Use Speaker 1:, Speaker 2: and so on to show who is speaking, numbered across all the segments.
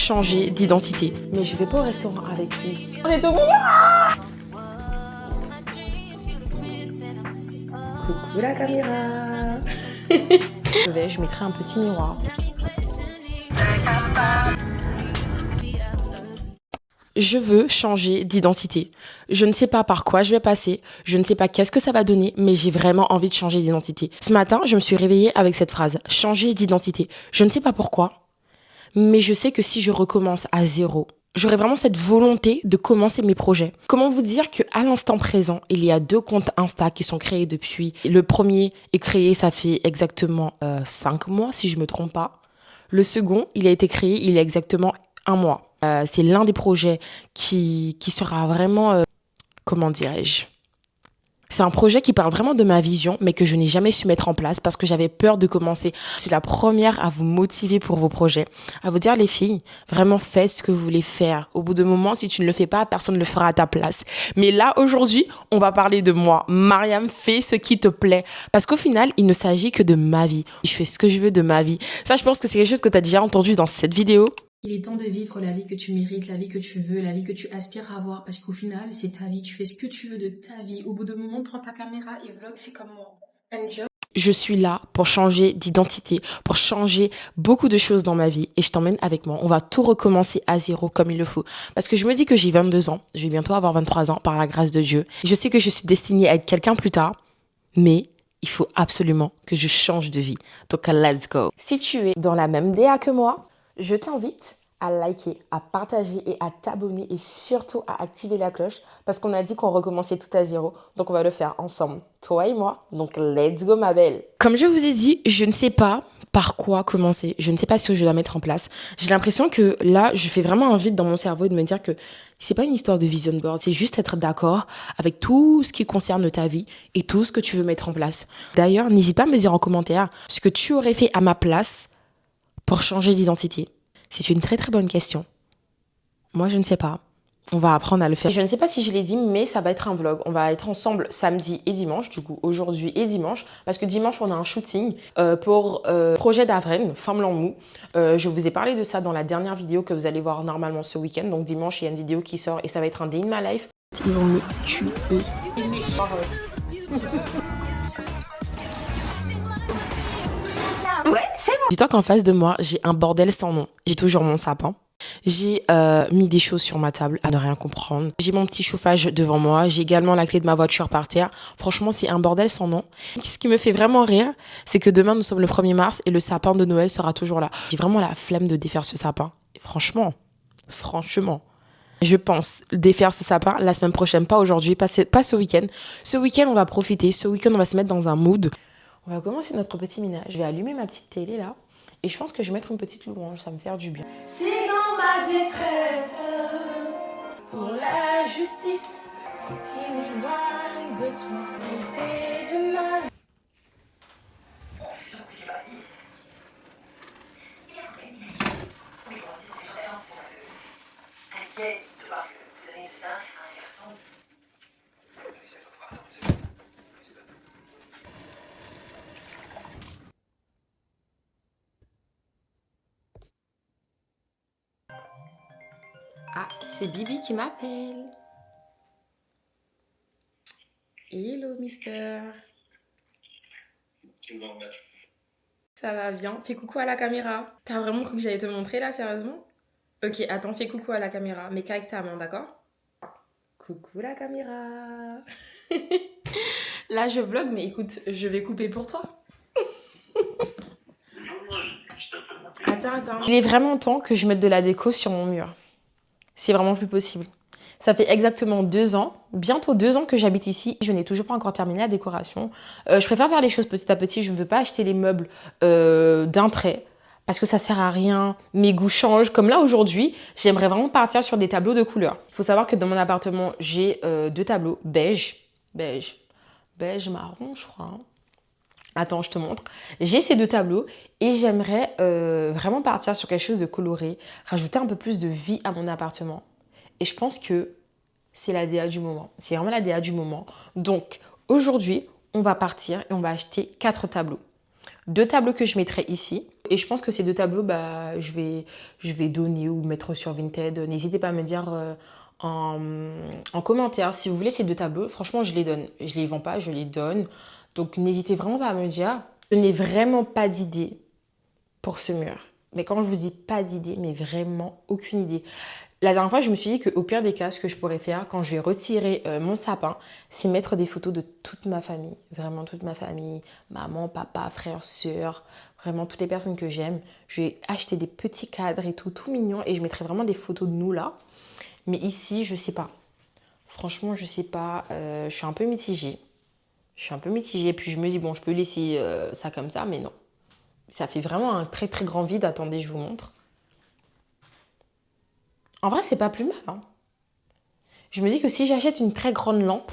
Speaker 1: changer d'identité. Mais je vais pas au restaurant avec lui. On est au coucou la caméra. Je mettrai un petit miroir. Je veux changer d'identité. Je ne sais pas par quoi je vais passer, je ne sais pas qu'est-ce que ça va donner, mais j'ai vraiment envie de changer d'identité. Ce matin, je me suis réveillée avec cette phrase, changer d'identité. Je ne sais pas pourquoi, mais je sais que si je recommence à zéro, j'aurai vraiment cette volonté de commencer mes projets. Comment vous dire qu'à l'instant présent, il y a 2 comptes Insta qui sont créés depuis. Le premier est créé, ça fait exactement 5 mois, si je me trompe pas. Le second, il a été créé il y a exactement 1 mois. C'est l'un des projets qui sera vraiment, comment dirais-je, c'est un projet qui parle vraiment de ma vision, mais que je n'ai jamais su mettre en place parce que j'avais peur de commencer. Je suis la première à vous motiver pour vos projets, à vous dire les filles, vraiment faites ce que vous voulez faire. Au bout d'un moment, si tu ne le fais pas, personne ne le fera à ta place. Mais là, aujourd'hui, on va parler de moi. Mariam, fais ce qui te plaît. Parce qu'au final, il ne s'agit que de ma vie. Je fais ce que je veux de ma vie. Ça, je pense que c'est quelque chose que tu as déjà entendu dans cette vidéo.
Speaker 2: Il est temps de vivre la vie que tu mérites, la vie que tu veux, la vie que tu aspires à avoir, parce qu'au final, c'est ta vie, tu fais ce que tu veux de ta vie. Au bout d'un moment, prends ta caméra et vlog, fais comme moi. Enjoy.
Speaker 1: Je suis là pour changer d'identité, pour changer beaucoup de choses dans ma vie et je t'emmène avec moi. On va tout recommencer à zéro comme il le faut. Parce que je me dis que j'ai 22 ans, je vais bientôt avoir 23 ans par la grâce de Dieu. Je sais que je suis destinée à être quelqu'un plus tard, mais il faut absolument que je change de vie. Donc, let's go. Si tu es dans la même DA que moi, je t'invite à liker, à partager et à t'abonner et surtout à activer la cloche parce qu'on a dit qu'on recommençait tout à zéro. Donc, on va le faire ensemble, toi et moi. Donc, let's go, ma belle. Comme je vous ai dit, je ne sais pas par quoi commencer. Je ne sais pas ce que je dois mettre en place. J'ai l'impression que là, je fais vraiment un vide dans mon cerveau et de me dire que c'est pas une histoire de vision board. C'est juste être d'accord avec tout ce qui concerne ta vie et tout ce que tu veux mettre en place. D'ailleurs, n'hésite pas à me dire en commentaire ce que tu aurais fait à ma place pour changer d'identité. C'est une très très bonne question. Moi, je ne sais pas. On va apprendre à le faire. Je ne sais pas si je l'ai dit, mais ça va être un vlog. On va être ensemble samedi et dimanche, du coup, aujourd'hui et dimanche. Parce que dimanche, on a un shooting pour Projet d'Avren, Femme Mou. Je vous ai parlé de ça dans la dernière vidéo que vous allez voir normalement ce week-end. Donc dimanche, il y a une vidéo qui sort et ça va être un day in my life.
Speaker 2: Ils vont me tuer.
Speaker 3: Ouais, c'est moi.
Speaker 1: Dis-toi qu'en face de moi, j'ai un bordel sans nom. J'ai toujours mon sapin. J'ai mis des choses sur ma table à ne rien comprendre. J'ai mon petit chauffage devant moi. J'ai également la clé de ma voiture par terre. Franchement, c'est un bordel sans nom. Ce qui me fait vraiment rire, c'est que demain, nous sommes le 1er mars et le sapin de Noël sera toujours là. J'ai vraiment la flemme de défaire ce sapin. Et franchement, je pense défaire ce sapin la semaine prochaine, pas aujourd'hui, pas ce week-end. Ce week-end, on va profiter. Ce week-end, on va se mettre dans un mood. On va commencer notre petit ménage. Je vais allumer ma petite télé là. Et je pense que je vais mettre une petite louange. Ça va me faire du bien.
Speaker 2: C'est dans ma détresse pour la justice qui m'éloigne de toi. C'était du mal.
Speaker 3: Inquiet de voir que vous donnez le sein à un garçon.
Speaker 1: Ah, c'est Bibi qui m'appelle. Hello, mister. Ça va bien? Fais coucou à la caméra. T'as vraiment cru que j'allais te montrer là, sérieusement? Ok, attends, fais coucou à la caméra, mais qu'avec ta main, d'accord? Coucou la caméra. Là, je vlog, mais écoute, je vais couper pour toi. Attends. Il est vraiment temps que je mette de la déco sur mon mur. C'est vraiment plus possible. Ça fait exactement 2 ans, bientôt 2 ans que j'habite ici. Je n'ai toujours pas encore terminé la décoration. Je préfère faire les choses petit à petit. Je ne veux pas acheter les meubles d'un trait parce que ça sert à rien. Mes goûts changent. Comme là, aujourd'hui, j'aimerais vraiment partir sur des tableaux de couleurs. Il faut savoir que dans mon appartement, j'ai 2 tableaux beige, marron, je crois. Hein. Attends, je te montre. J'ai ces 2 tableaux et j'aimerais vraiment partir sur quelque chose de coloré, rajouter un peu plus de vie à mon appartement. Et je pense que c'est la DA du moment. C'est vraiment la DA du moment. Donc, aujourd'hui, on va partir et on va acheter 4 tableaux. 2 tableaux que je mettrai ici Et je pense que ces deux tableaux, bah, je vais donner ou mettre sur Vinted. N'hésitez pas à me dire en, en commentaire si vous voulez ces deux tableaux. Franchement, je les donne. Je les vends pas, je les donne. Donc n'hésitez vraiment pas à me dire. Je n'ai vraiment pas d'idée pour ce mur. Mais quand je vous dis pas d'idée, mais vraiment aucune idée. La dernière fois, je me suis dit qu'au pire des cas, ce que je pourrais faire quand je vais retirer mon sapin, c'est mettre des photos de toute ma famille. Vraiment toute ma famille. Maman, papa, frère, soeur. Vraiment toutes les personnes que j'aime. Je vais acheter des petits cadres et tout, tout mignon. Et je mettrai vraiment des photos de nous là. Mais ici, je sais pas. Franchement, je sais pas. Je suis un peu mitigée. Je suis un peu mitigée. Puis je me dis, bon, je peux laisser ça comme ça, mais non. Ça fait vraiment un très très grand vide. Attendez, je vous montre. En vrai, c'est pas plus mal, hein. Je me dis que si j'achète une très grande lampe,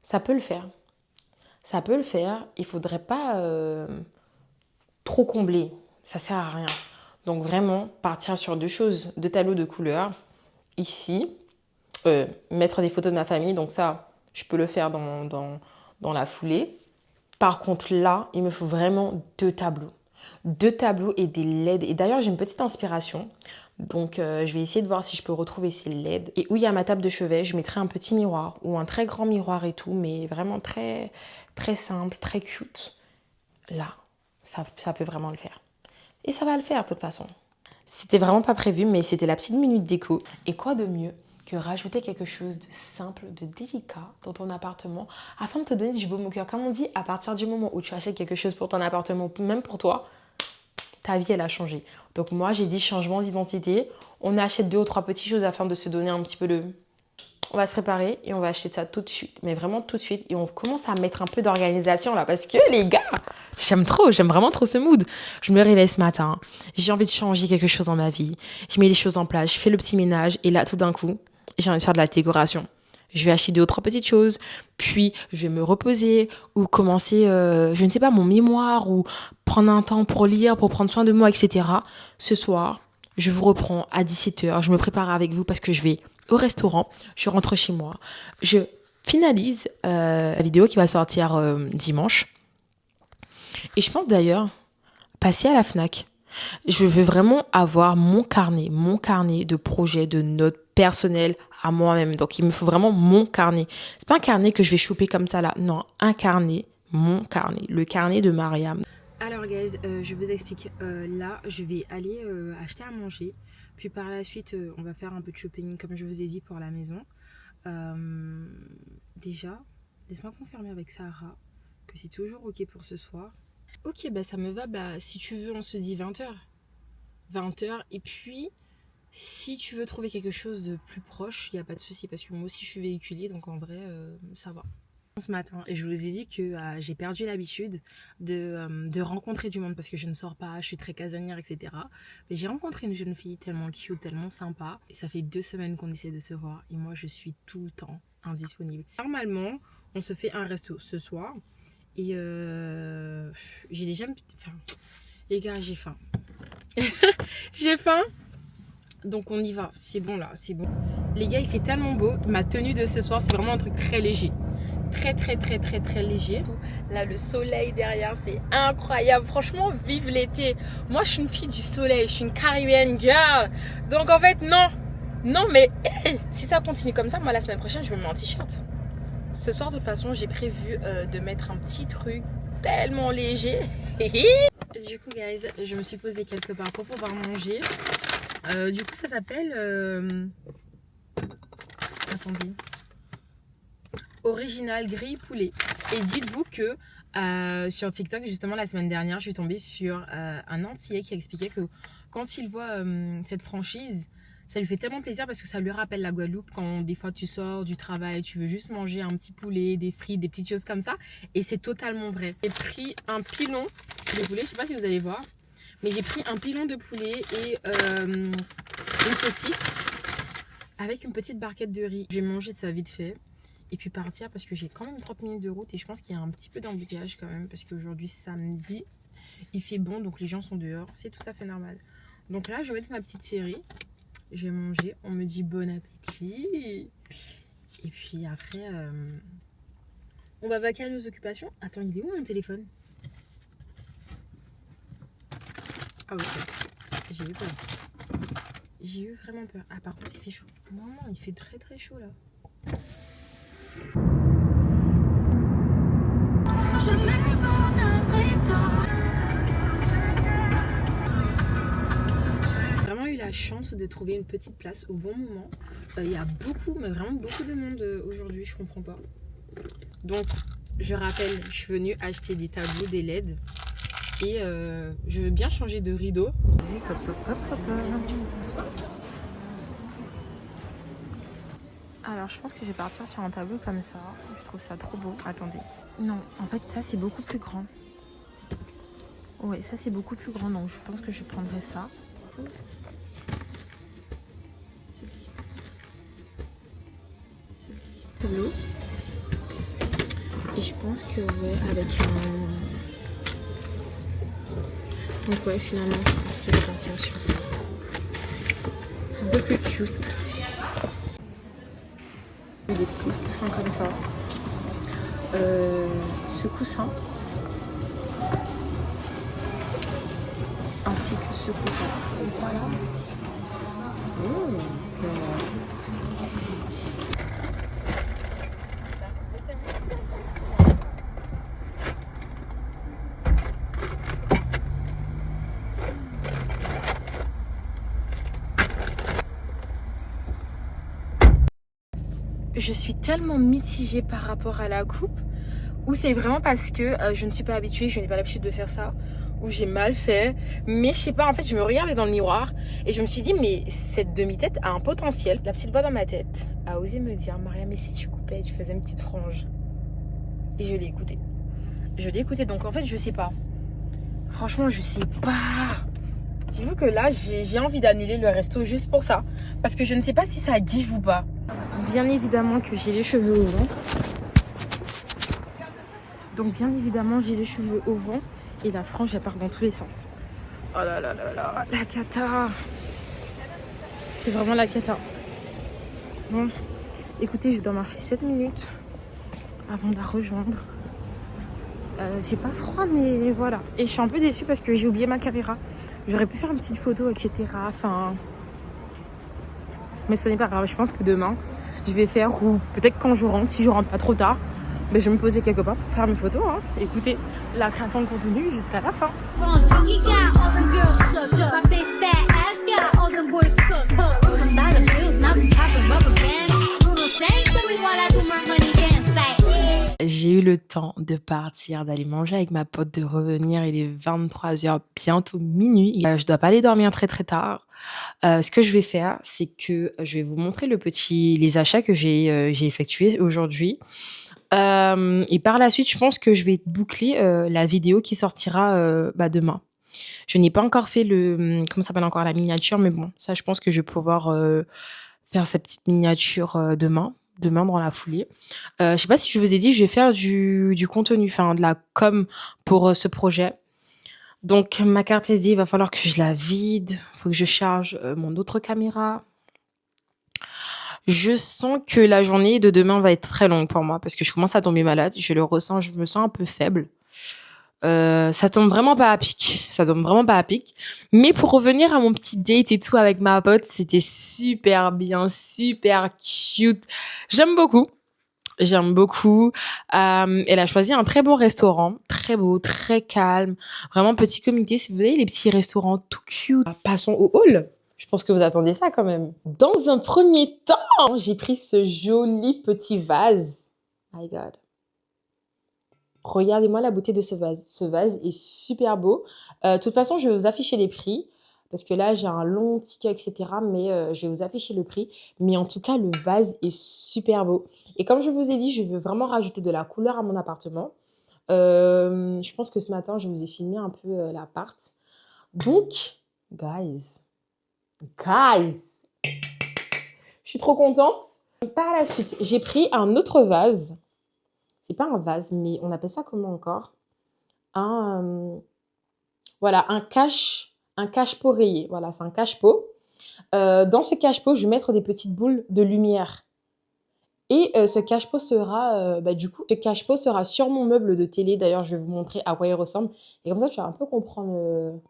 Speaker 1: ça peut le faire. Ça peut le faire. Il faudrait pas trop combler. Ça sert à rien. Donc vraiment, partir sur deux choses, deux tableaux de couleurs. Ici, mettre des photos de ma famille. Donc ça, je peux le faire dans la foulée. Par contre, là, il me faut vraiment deux tableaux. Deux tableaux et des LED. Et d'ailleurs, j'ai une petite inspiration. Donc, je vais essayer de voir si je peux retrouver ces LED. Et où il y a ma table de chevet, je mettrai un petit miroir ou un très grand miroir et tout, mais vraiment très, très simple, très cute. Là, ça peut vraiment le faire. Et ça va le faire de toute façon. C'était vraiment pas prévu, mais c'était la petite minute déco. Et quoi de mieux que rajouter quelque chose de simple, de délicat dans ton appartement afin de te donner du baume au cœur. Comme on dit, à partir du moment où tu achètes quelque chose pour ton appartement, même pour toi, ta vie, elle a changé. Donc moi, j'ai dit changement d'identité. On achète deux ou trois petites choses afin de se donner un petit peu de... On va se préparer et on va acheter ça tout de suite. Mais vraiment tout de suite. Et on commence à mettre un peu d'organisation là. Parce que les gars, j'aime vraiment trop ce mood. Je me réveille ce matin. J'ai envie de changer quelque chose dans ma vie. Je mets les choses en place. Je fais le petit ménage. Et là, tout d'un coup, j'ai envie de faire de la décoration. Je vais acheter deux ou trois petites choses, puis je vais me reposer ou commencer, je ne sais pas, mon mémoire ou prendre un temps pour lire, pour prendre soin de moi, etc. Ce soir, je vous reprends à 17h. Je me prépare avec vous parce que je vais au restaurant. Je rentre chez moi. Je finalise la vidéo qui va sortir dimanche. Et je pense d'ailleurs passer à la Fnac. Je veux vraiment avoir mon carnet de projets, de notes personnelles à moi-même. Donc, il me faut vraiment mon carnet. C'est pas un carnet que je vais choper comme ça là. Non, un carnet, mon carnet, le carnet de Mariam.
Speaker 2: Alors guys, je vous explique. Là, je vais aller acheter à manger. Puis par la suite, on va faire un peu de shopping, comme je vous ai dit, pour la maison. Déjà, laisse-moi confirmer avec Sarah que c'est toujours ok pour ce soir. Ok, bah ça me va. Bah si tu veux, on se dit 20h. 20h. Et puis, si tu veux trouver quelque chose de plus proche, il n'y a pas de souci. Parce que moi aussi, je suis véhiculée. Donc en vrai, ça va. Ce matin, et je vous ai dit que j'ai perdu l'habitude de rencontrer du monde parce que je ne sors pas, je suis très casanière, etc. Mais j'ai rencontré une jeune fille tellement cute, tellement sympa. Et ça fait 2 semaines qu'on essaie de se voir. Et moi, je suis tout le temps indisponible. Normalement, on se fait un resto ce soir. Et j'ai déjà... Enfin, les gars, j'ai faim. J'ai faim. Donc on y va. C'est bon là, c'est bon. Les gars, il fait tellement beau. Ma tenue de ce soir, c'est vraiment un truc très léger. Très léger. Là, le soleil derrière, c'est incroyable. Franchement, vive l'été. Moi, je suis une fille du soleil. Je suis une Caribbean girl. Donc en fait, non. Non, mais hey, si ça continue comme ça, moi, la semaine prochaine, je me mets en t-shirt. Ce soir, de toute façon, j'ai prévu de mettre un petit truc tellement léger. Du coup, guys, je me suis posée quelque part pour pouvoir manger. Du coup, ça s'appelle... Attendez. Original grille poulet. Et dites-vous que sur TikTok, justement, la semaine dernière, je suis tombée sur un Antillais qui expliquait que quand il voit cette franchise, ça lui fait tellement plaisir parce que ça lui rappelle la Guadeloupe quand des fois tu sors du travail, tu veux juste manger un petit poulet, des frites, des petites choses comme ça. Et c'est totalement vrai. J'ai pris un pilon de poulet, je sais pas si vous allez voir, mais j'ai pris un pilon de poulet et une saucisse avec une petite barquette de riz. J'ai mangé de ça vite fait. Et puis partir parce que j'ai quand même 30 minutes de route et je pense qu'il y a un petit peu d'embouteillage quand même parce qu'aujourd'hui samedi, il fait bon donc les gens sont dehors, c'est tout à fait normal. Donc là je vais mettre ma petite série, j'ai mangé, on me dit bon appétit et puis après on va vaquer à nos occupations. Attends, il est où mon téléphone? Ah ok, j'ai eu peur. J'ai eu vraiment peur. Ah par contre il fait chaud. Maman, il fait très très chaud là. J'ai vraiment eu la chance de trouver une petite place au bon moment. Il y a beaucoup, mais vraiment beaucoup de monde aujourd'hui, je comprends pas. Donc je rappelle, je suis venue acheter des tableaux, des LED. Et je veux bien changer de rideau. Alors je pense que je vais partir sur un tableau comme ça. Je trouve ça trop beau. Attendez. Non, en fait ça c'est beaucoup plus grand. Ouais, ça c'est beaucoup plus grand. Donc je pense que je prendrai ça. Ce petit tableau. Et je pense que ouais, avec un... Donc ouais, finalement, je pense que je vais partir sur ça. C'est un peu plus cute. Des petits coussins comme ça. Ce coussin. Ainsi que ce coussin. Comme ça là. Je suis tellement mitigée par rapport à la coupe, ou c'est vraiment parce que je ne suis pas habituée, je n'ai pas l'habitude de faire ça, ou j'ai mal fait, mais je sais pas, en fait je me regardais dans le miroir et je me suis dit mais cette demi-tête a un potentiel. La petite voix dans ma tête a osé me dire Maria, mais si tu coupais, tu faisais une petite frange. Et je l'ai écouté. Je l'ai écouté, donc en fait je sais pas. Franchement je sais pas. Dites-vous que là j'ai envie d'annuler le resto juste pour ça, parce que je ne sais pas si ça give ou pas. Bien évidemment que j'ai les cheveux au vent. Donc bien évidemment j'ai les cheveux au vent et la frange elle part dans tous les sens. Oh là là là là, la cata. C'est vraiment la cata. Bon, écoutez, je dois marcher 7 minutes avant de la rejoindre. J'ai pas froid mais voilà. Et je suis un peu déçue parce que j'ai oublié ma caméra. J'aurais pu faire une petite photo, etc. Enfin... Mais ce n'est pas grave, je pense que demain, je vais faire, ou peut-être quand je rentre, si je rentre pas trop tard, ben je vais me poser quelque part pour faire mes photos. Hein. Écoutez, la création de contenu jusqu'à la fin.
Speaker 1: J'ai eu le temps de partir, d'aller manger avec ma pote, de revenir. Il est 23h, bientôt minuit. Je dois pas aller dormir très très tard. Ce que je vais faire, c'est que je vais vous montrer les achats que j'ai effectués aujourd'hui. Et par la suite, je pense que je vais boucler la vidéo qui sortira demain. Je n'ai pas encore fait comment ça s'appelle encore, la miniature, mais bon, ça, je pense que je vais pouvoir faire cette petite miniature demain dans la foulée. Je sais pas si je vous ai dit, je vais faire du contenu, enfin de la com pour ce projet. Donc ma carte SD, il va falloir que je la vide. Il faut que je charge mon autre caméra. Je sens que la journée de demain va être très longue pour moi parce que je commence à tomber malade. Je le ressens, je me sens un peu faible. Ça tombe vraiment pas à pic. Ça tombe vraiment pas à pic. Mais pour revenir à mon petit date et tout avec ma pote, c'était super bien, super cute. J'aime beaucoup. J'aime beaucoup. Elle a choisi un très bon restaurant, très beau, très calme, vraiment petit comité. Si vous voyez les petits restaurants tout cute. Passons au hall. Je pense que vous attendez ça quand même. Dans un premier temps, j'ai pris ce joli petit vase. My God. Regardez-moi la beauté de ce vase. Ce vase est super beau. De toute façon, je vais vous afficher les prix. Parce que là, j'ai un long ticket, etc. Mais je vais vous afficher le prix. Mais en tout cas, le vase est super beau. Et comme je vous ai dit, je veux vraiment rajouter de la couleur à mon appartement. Je pense que ce matin, je vous ai filmé un peu l'appart. Donc, guys, je suis trop contente. Par la suite, j'ai pris un autre vase. C'est pas un vase, mais on appelle ça comment encore? Voilà, un cache-pot rayé. Voilà, c'est un cache-pot. Dans ce cache-pot, je vais mettre des petites boules de lumière. Et ce cache-pot sera, ce cache-pot sera sur mon meuble de télé. D'ailleurs, je vais vous montrer à quoi il ressemble. Et comme ça, tu vas un peu comprendre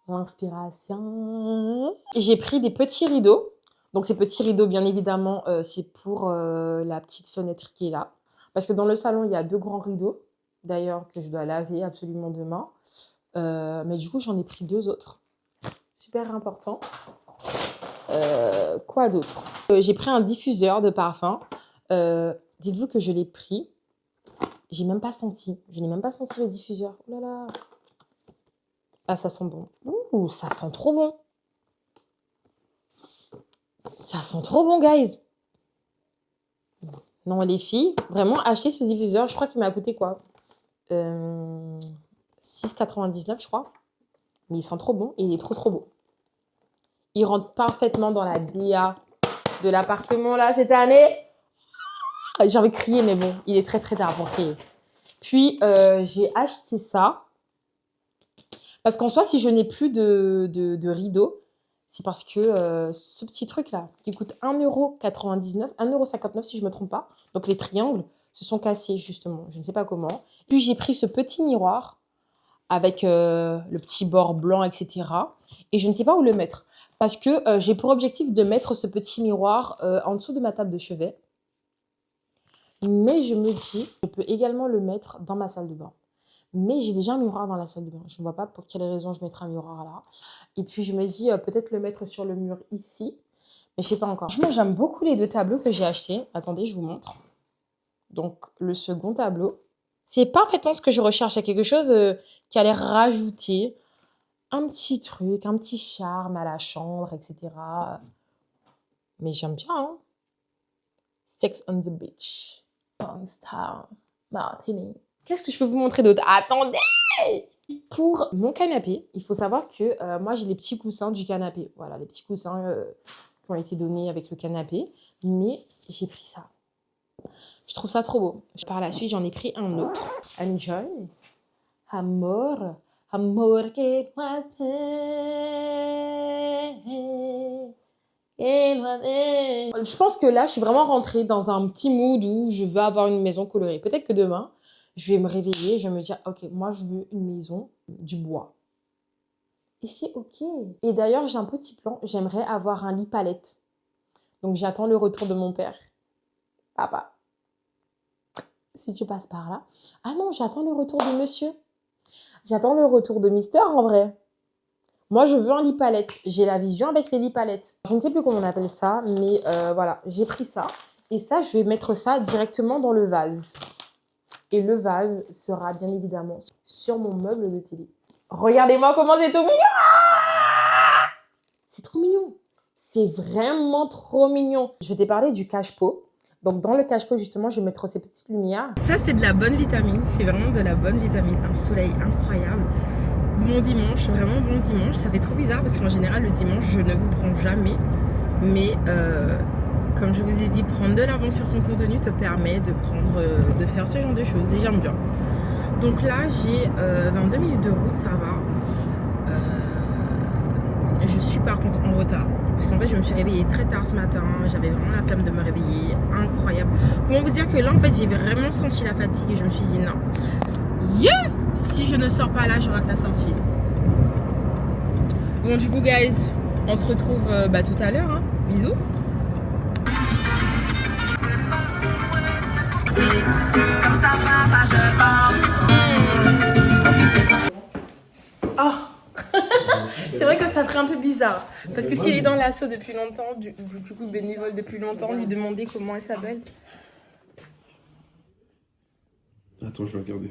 Speaker 1: L'inspiration. J'ai pris des petits rideaux. Donc ces petits rideaux, bien évidemment, c'est pour la petite fenêtre qui est là. Parce que dans le salon, il y a 2 grands rideaux. D'ailleurs, que je dois laver absolument demain. Mais du coup, j'en ai pris 2 autres. Super important. Quoi d'autre? J'ai pris un diffuseur de parfum. Dites-vous que je l'ai pris. J'ai même pas senti. Je n'ai même pas senti le diffuseur. Oh là là. Ah, ça sent bon. Ouh, ça sent trop bon. Ça sent trop bon, guys. Non, les filles, vraiment, achetez ce diffuseur. Je crois qu'il m'a coûté quoi 6,99, je crois. Mais il sent trop bon et il est trop, trop beau. Il rentre parfaitement dans la DA de l'appartement, là, cette année. J'ai envie de crier, mais bon, il est très, très tard pour crier. Puis, j'ai acheté ça. Parce qu'en soi, si je n'ai plus de rideau, c'est parce que ce petit truc-là, qui coûte 1,99 €, 1,59 € si je ne me trompe pas, donc les triangles, se sont cassés justement, je ne sais pas comment. Puis j'ai pris ce petit miroir avec le petit bord blanc, etc. Et je ne sais pas où le mettre. Parce que j'ai pour objectif de mettre ce petit miroir en dessous de ma table de chevet. Mais je me dis, je peux également le mettre dans ma salle de bain. Mais j'ai déjà un miroir dans la salle de bain. Je ne vois pas pour quelle raison je mettrais un miroir là. Et puis je me dis peut-être le mettre sur le mur ici. Mais je ne sais pas encore. Moi, j'aime beaucoup les 2 tableaux que j'ai achetés. Attendez, je vous montre. Donc, le second tableau. C'est parfaitement ce que je recherche. Il y a quelque chose qui allait rajouter un petit truc, un petit charme à la chambre, etc. Mais j'aime bien, hein. Sex on the beach. Poundstown. Martini. Qu'est-ce que je peux vous montrer d'autre? Attendez! Pour mon canapé, il faut savoir que moi, j'ai les petits coussins du canapé. Voilà, les petits coussins qui ont été donnés avec le canapé. Mais j'ai pris ça. Je trouve ça trop beau. Par la suite, j'en ai pris un autre. Enjoy. Amor. Amor que je pense que là, je suis vraiment rentrée dans un petit mood où je veux avoir une maison colorée. Peut-être que demain, je vais me réveiller, je vais me dire, ok, moi, je veux une maison du bois. Et c'est ok. Et d'ailleurs, j'ai un petit plan. J'aimerais avoir un lit palette. Donc, j'attends le retour de mon père. Papa, si tu passes par là. Ah non, j'attends le retour de monsieur. J'attends le retour de Mister, en vrai. Moi, je veux un lit palette. J'ai la vision avec les lits palettes. Je ne sais plus comment on appelle ça, mais voilà, j'ai pris ça. Et ça, je vais mettre ça directement dans le vase. Et le vase sera bien évidemment sur mon meuble de télé. Regardez-moi comment c'est tout mignon! C'est trop mignon. C'est vraiment trop mignon. Je vais te parler du cache-pot. Donc, dans le cache-pot, justement, je vais mettre ces petites lumières.
Speaker 2: Ça, c'est de la bonne vitamine. C'est vraiment de la bonne vitamine. Un soleil incroyable. Bon dimanche, vraiment bon dimanche. Ça fait trop bizarre parce qu'en général, le dimanche, je ne vous prends jamais. Mais comme je vous ai dit, prendre de l'avance sur son contenu te permet de faire ce genre de choses. Et j'aime bien. Donc là, j'ai 22 minutes de route, ça va. Je suis par contre en retard. Parce qu'en fait, je me suis réveillée très tard ce matin. J'avais vraiment la flemme de me réveiller. Incroyable. Comment vous dire que là, en fait, j'ai vraiment senti la fatigue et je me suis dit non. Yeah! Si je ne sors pas là, je rate la sortie. Bon, du coup, guys, on se retrouve tout à l'heure. Hein. Bisous. Oh. C'est vrai que ça ferait un peu bizarre. Parce que si elle est dans l'assaut depuis longtemps, du coup bénévole depuis longtemps, lui demander comment elle s'appelle.
Speaker 4: Attends, je vais regarder.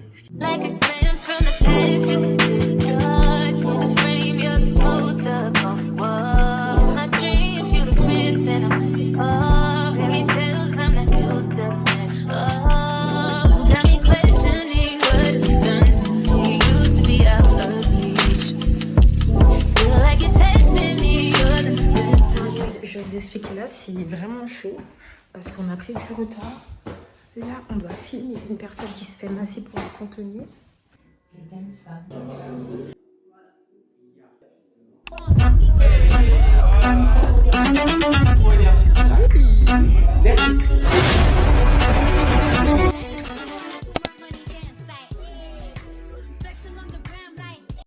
Speaker 2: Je vous explique là, c'est vraiment chaud parce qu'on a pris du retard. Là, on doit filmer une personne qui se fait masser pour le contenu.